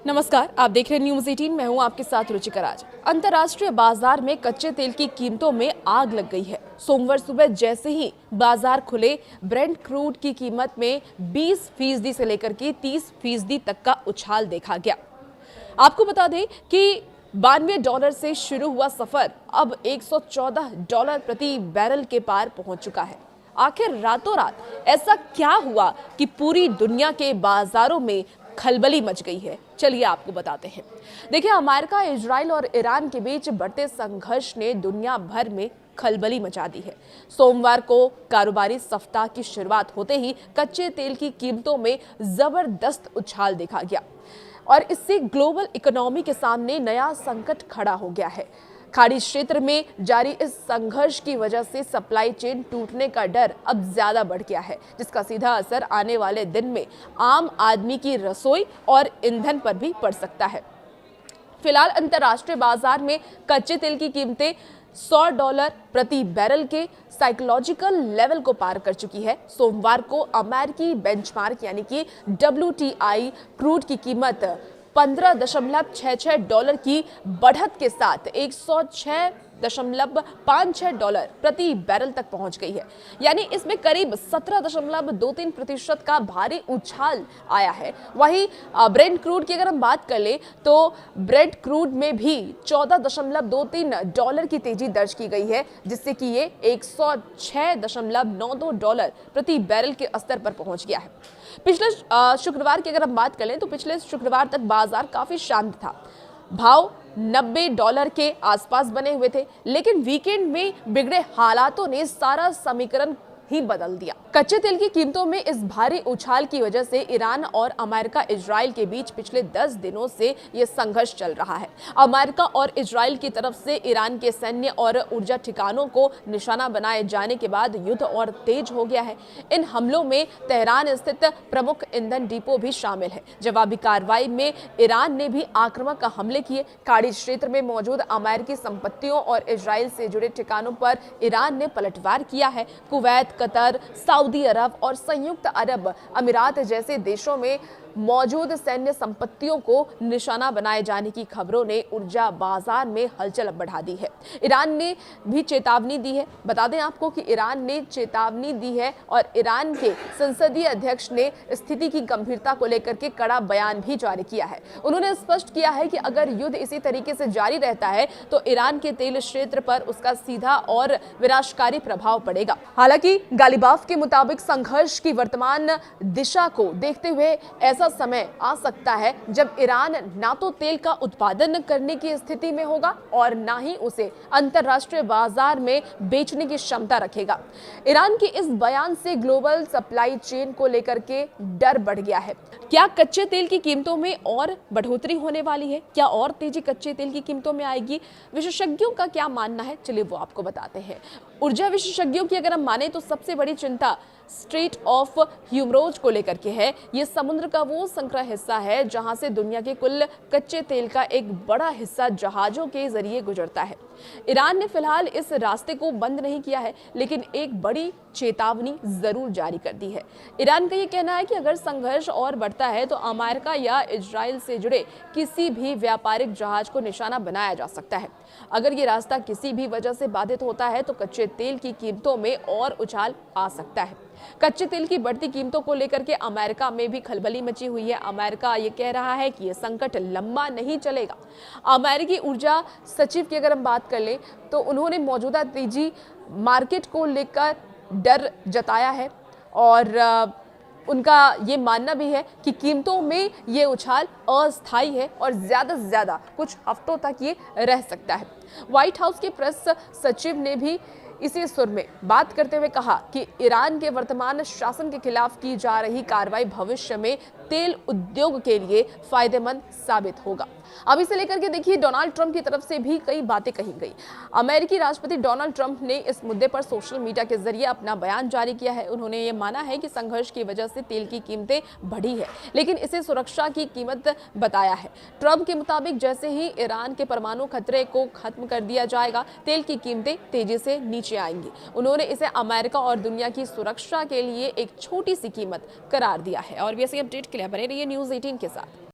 नमस्कार, आप देख रहे हैं न्यूज़ 18। मैं हूं आपके साथ रुचिका राज। अंतर्राष्ट्रीय बाजार में कच्चे तेल की कीमतों में आग लग गई है। सोमवार सुबह जैसे ही बाजार खुले, ब्रेंट क्रूड की कीमत में 20% से लेकर के 30% तक का उछाल देखा गया। आपको बता दें कि $92 से शुरू हुआ सफर अब $114 प्रति बैरल के पार पहुंच चुका है। आखिर रातों रात ऐसा क्या हुआ कि पूरी दुनिया के बाजारों में खलबली मच गई है? चलिए आपको बताते हैं। देखिए, अमेरिका, इजराइल और ईरान के बीच बढ़ते संघर्ष ने दुनिया भर में खलबली मचा दी है। सोमवार को कारोबारी सप्ताह की शुरुआत होते ही कच्चे तेल की कीमतों में जबरदस्त उछाल देखा गया और इससे ग्लोबल इकोनॉमी के सामने नया संकट खड़ा हो गया है। खाड़ी क्षेत्र में जारी इस संघर्ष की वजह से सप्लाई चेन टूटने का डर अब ज्यादा बढ़ गया है, जिसका सीधा असर आने वाले दिन में आम आदमी की रसोई और ईंधन पर भी पड़ सकता है। फिलहाल अंतर्राष्ट्रीय बाजार में कच्चे तेल की कीमतें $100 प्रति बैरल के साइकोलॉजिकल लेवल को पार कर चुकी है। सोमवार को अमेरिकी बेंचमार्क यानी कि WTI क्रूड की कीमत $15.66 की बढ़त के साथ $106.56 प्रति बैरल तक पहुंच गई है। यानी इसमें करीब 17.23% का भारी उछाल आया है। वहीं ब्रेंट क्रूड की अगर हम बात कर ले तो ब्रेंट क्रूड में भी $14.23 की तेजी दर्ज की गई है, जिससे कि ये $106.92 प्रति बैरल के स्तर पर पहुंच गया है। पिछले शुक्रवार की अगर हम बात करें तो पिछले शुक्रवार तक बाजार काफी शांत था। भाव $90 के आसपास बने हुए थे, लेकिन वीकेंड में बिगड़े हालातों ने सारा समीकरण ही बदल दिया। कच्चे तेल की कीमतों में इस भारी उछाल की वजह से ईरान और अमेरिका इजराइल के बीच पिछले 10 दिनों से यह संघर्ष चल रहा है। अमेरिका और इजराइल की तरफ से ईरान के सैन्य और ऊर्जा ठिकानों को निशाना बनाए जाने के बाद युद्ध और तेज हो गया है। इन हमलों में तेहरान स्थित प्रमुख ईंधन डिपो भी शामिल है। जवाबी कार्रवाई में ईरान ने भी आक्रामक हमले किए। खाड़ी क्षेत्र में मौजूद अमेरिकी संपत्तियों और इजराइल से जुड़े ठिकानों पर ईरान ने पलटवार किया है। कुवैत, कतर, सऊदी अरब और संयुक्त अरब अमीरात जैसे देशों में मौजूद सैन्य संपत्तियों को निशाना बनाए जाने की खबरों ने ऊर्जा बाजार में हलचल बढ़ा दी है। ईरान ने भी चेतावनी दी है। बता दें आपको कि ईरान ने चेतावनी दी है और ईरान के संसदीय अध्यक्ष ने स्थिति की गंभीरता को लेकर के कड़ा बयान भी जारी किया है। उन्होंने स्पष्ट किया है कि अगर युद्ध इसी तरीके से जारी रहता है तो ईरान के तेल क्षेत्र पर उसका सीधा और विनाशकारी प्रभाव पड़ेगा। हालांकि गालिबाफ के मुताबिक संघर्ष की वर्तमान दिशा को देखते हुए ऐसा समय आ सकता है जब ईरान ना तो तेल का उत्पादन करने की स्थिति में होगा और ना ही उसे अंतर्राष्ट्रीय बाजार में बेचने की क्षमता रखेगा। ईरान के इस बयान से ग्लोबल सप्लाई चेन को लेकर के डर बढ़ गया है। क्या कच्चे तेल की कीमतों में और बढ़ोतरी होने वाली है? क्या और तेजी कच्चे तेल की कीमतों में आएगी? विशेषज्ञों का क्या मानना है, चलिए वो आपको बताते हैं। ऊर्जा विशेषज्ञों की अगर हम माने तो सबसे बड़ी चिंता स्ट्रेट ऑफ हॉर्मुज़ को लेकर के है। ये समुद्र का वो संकरा हिस्सा है जहां से दुनिया के कुल कच्चे तेल का एक बड़ा हिस्सा जहाजों के जरिए गुजरता है। ईरान ने फिलहाल इस रास्ते को बंद नहीं किया है, लेकिन एक बड़ी चेतावनी जरूर जारी कर दी है। ईरान का ये कहना है कि अगर संघर्ष और बढ़ता है तो अमेरिका या इजराइल से जुड़े किसी भी व्यापारिक जहाज को निशाना बनाया जा सकता है। अगर ये रास्ता किसी भी वजह से बाधित होता है तो कच्चे तेल की कीमतों में और उछाल आ सकता है। कच्चे तेल की बढ़ती कीमतों को लेकर के अमेरिका में भी खलबली मची हुई है। अमेरिका ये कह रहा है कि ये संकट लंबा नहीं चलेगा। अमेरिकी ऊर्जा सचिव की अगर हम बात कर ले तो उन्होंने मौजूदा तेजी मार्केट को लेकर डर जताया है और उनका ये मानना भी है कि कीमतों में ये उछाल अस्थायी है और ज्यादा से ज्यादा कुछ हफ्तों तक ये रह सकता है। व्हाइट हाउस के प्रेस सचिव ने भी इसी सुर में बात करते हुए कहा कि ईरान के वर्तमान शासन के खिलाफ की जा रही कार्रवाई भविष्य में तेल उद्योग के लिए फायदेमंद साबित होगा। अब इसे लेकर के देखिए, डोनाल्ड ट्रंप की तरफ से भी कई बातें कही गई। अमेरिकी राष्ट्रपति डोनाल्ड ट्रंप ने इस मुद्दे पर सोशल मीडिया के जरिए अपना बयान जारी किया है। उन्होंने ये माना है कि संघर्ष की वजह से तेल की कीमतें बढ़ी है, लेकिन इसे सुरक्षा की कीमत बताया है। ट्रंप के मुताबिक जैसे ही ईरान के परमाणु खतरे को खत्म कर दिया जाएगा, तेल की कीमतें तेजी से नीचे आएंगी। उन्होंने इसे अमेरिका और दुनिया की सुरक्षा के लिए एक छोटी सी कीमत करार दिया है। और वैसे अपडेट के लिए बने रहिए न्यूज़ 18 के साथ।